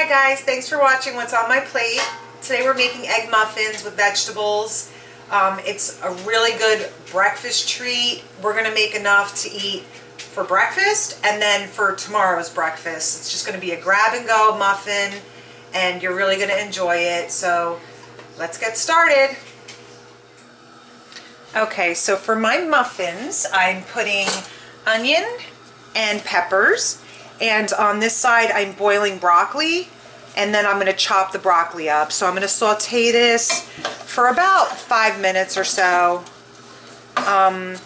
Hi guys, thanks for watching What's on My Plate. Today we're making egg muffins with vegetables. It's a really good breakfast treat. We're going to make enough to eat for breakfast and then for tomorrow's breakfast. It's just going to be a grab and go muffin and you're really going to enjoy it. So let's get started. Okay, so for my muffins, I'm putting onion and peppers, and on this side I'm boiling broccoli, and then I'm going to chop the broccoli up. So I'm going to saute this for about 5 minutes or so, and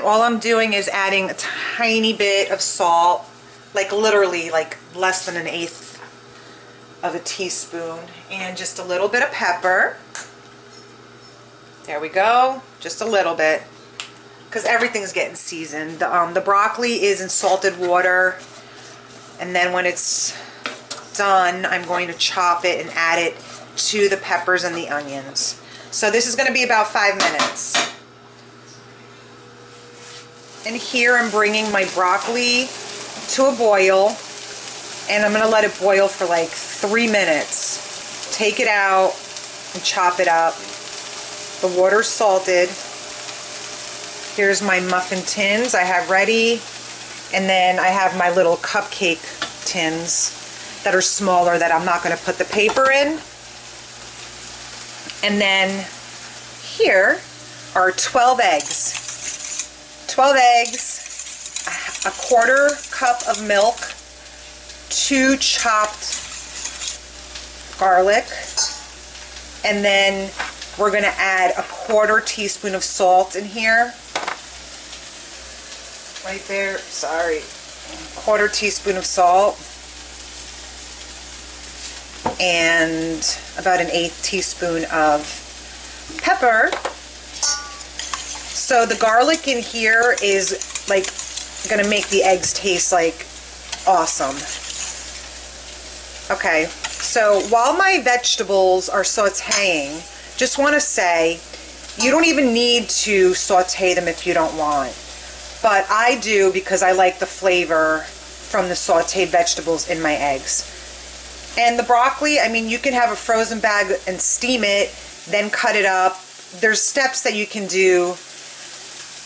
all I'm doing is adding a tiny bit of salt, like literally like less than 1/8 of a teaspoon, and just a little bit of pepper. There we go, just a little bit, because everything's getting seasoned. The broccoli is in salted water, and then when it's done, I'm going to chop it and add it to the peppers and the onions. So this is going to be about 5 minutes. And here I'm bringing my broccoli to a boil, and I'm going to let it boil for like 3 minutes. Take it out and chop it up. The water's salted. Here's my muffin tins I have ready, and then I have my little cupcake tins that are smaller that I'm not going to put the paper in. And then here are 12 eggs. 12 eggs, a 1/4 cup of milk, 2 chopped garlic, and then we're going to add a 1/4 teaspoon of salt in here. Right there, sorry. 1/4 teaspoon of salt. And about 1/8 teaspoon of pepper. So the garlic in here is like going to make the eggs taste like awesome. Okay, so while my vegetables are sauteing, just want to say, you don't even need to saute them if you don't want. But I do because I like the flavor from the sauteed vegetables in my eggs. And the broccoli, I mean, you can have a frozen bag and steam it, then cut it up. There's steps that you can do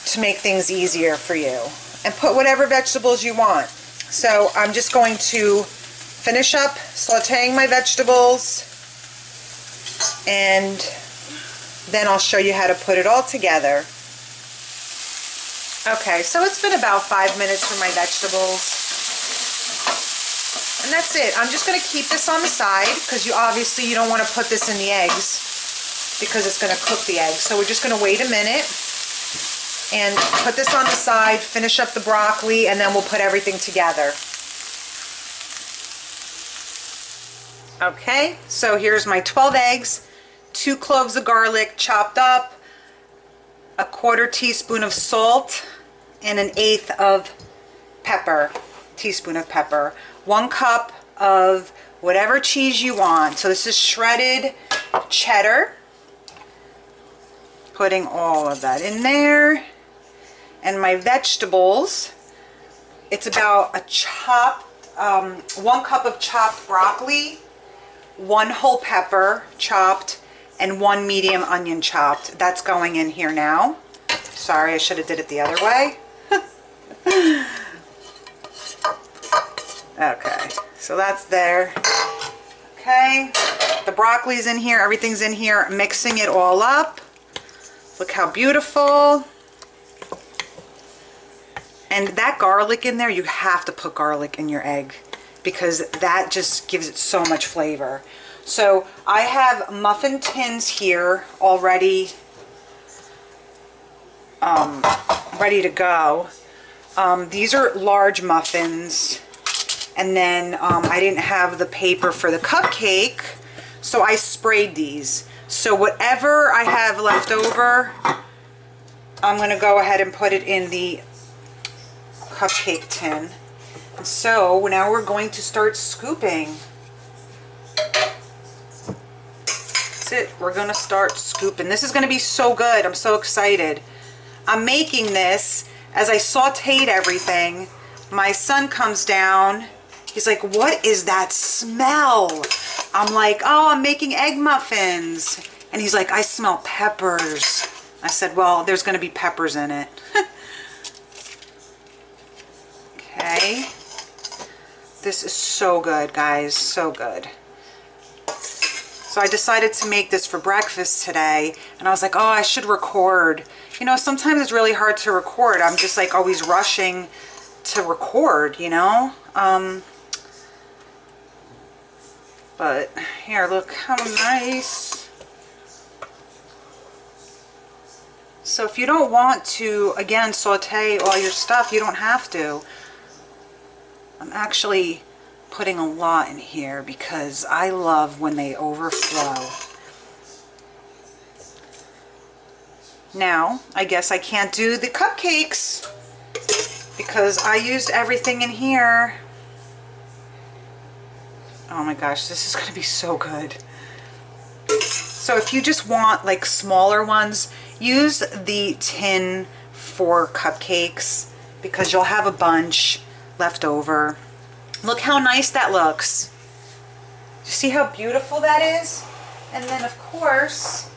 to make things easier for you. And put whatever vegetables you want. So I'm just going to finish up sauteing my vegetables, and then I'll show you how to put it all together. Okay, so it's been about 5 minutes for my vegetables. And that's it. I'm just going to keep this on the side because you don't want to put this in the eggs because it's going to cook the eggs. So we're just going to wait a minute and put this on the side, finish up the broccoli, and then we'll put everything together. Okay, so here's my 12 eggs, 2 cloves of garlic chopped up, a 1/4 teaspoon of salt, and 1/8 of pepper, teaspoon of pepper, 1 cup of whatever cheese you want. So this is shredded cheddar. Putting all of that in there. And my vegetables, it's about 1 cup of chopped broccoli, 1 whole pepper chopped, and 1 medium onion chopped. That's going in here now. Sorry, I should have did it the other way. Okay, so that's there. Okay, the broccoli's in here, everything's in here, mixing it all up. Look how beautiful. And that garlic in there, you have to put garlic in your egg because that just gives it so much flavor. So I have muffin tins here already ready to go. These are large muffins, and then I didn't have the paper for the cupcake, so I sprayed these. So whatever I have left over, I'm going to go ahead and put it in the cupcake tin. And so now we're going to start scooping. That's it. We're going to start scooping. This is going to be so good. I'm so excited. I'm making this as I sauteed everything. My son comes down He's like, what is that smell? I'm like, oh, I'm making egg muffins. And he's like, I smell peppers. I said, well, there's going to be peppers in it. Okay. This is so good, guys. So good. So I decided to make this for breakfast today. And I was like, oh, I should record. You know, sometimes it's really hard to record. I'm just like always rushing to record, you know? But here, look how nice. So if you don't want to, again, saute all your stuff, you don't have to. I'm actually putting a lot in here because I love when they overflow. Now, I guess I can't do the cupcakes because I used everything in here. Oh my gosh, this is going to be so good. So if you just want like smaller ones, use the tin for cupcakes because you'll have a bunch left over. Look how nice that looks. You see how beautiful that is? And then of course,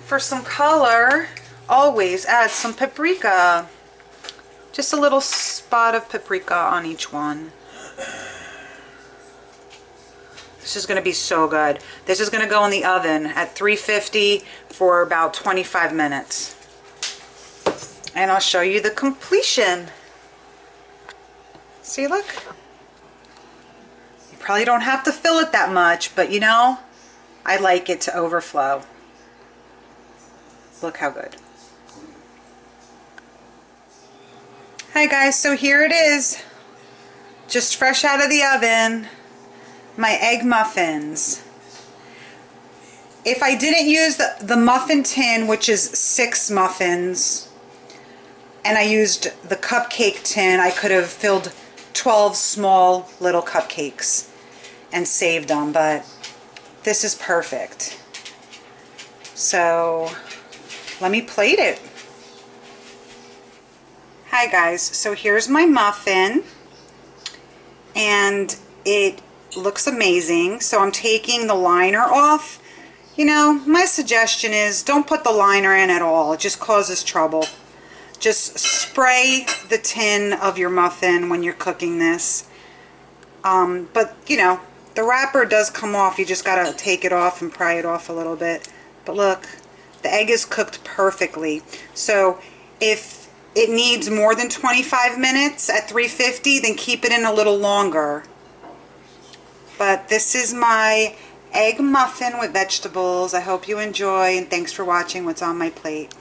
for some color, always add some paprika. Just a little spot of paprika on each one. This is going to be so good. This is going to go in the oven at 350 for about 25 minutes. And I'll show you the completion. See, look. You probably don't have to fill it that much, but you know, I like it to overflow. Look how good. Hi guys, so here it is. Just fresh out of the oven. My egg muffins. If I didn't use the muffin tin, which is 6 muffins, and I used the cupcake tin, I could have filled 12 small little cupcakes and saved them, but this is perfect. So let me plate it. Hi guys, so here's my muffin, and it looks amazing. So I'm taking the liner off. You know, my suggestion is don't put the liner in at all. It just causes trouble. Just spray the tin of your muffin when you're cooking this. But you know, the wrapper does come off. You just gotta take it off and pry it off a little bit. But look, the egg is cooked perfectly. So if it needs more than 25 minutes at 350, then keep it in a little longer. But this is my egg muffin with vegetables. I hope you enjoy, and thanks for watching what's on my plate.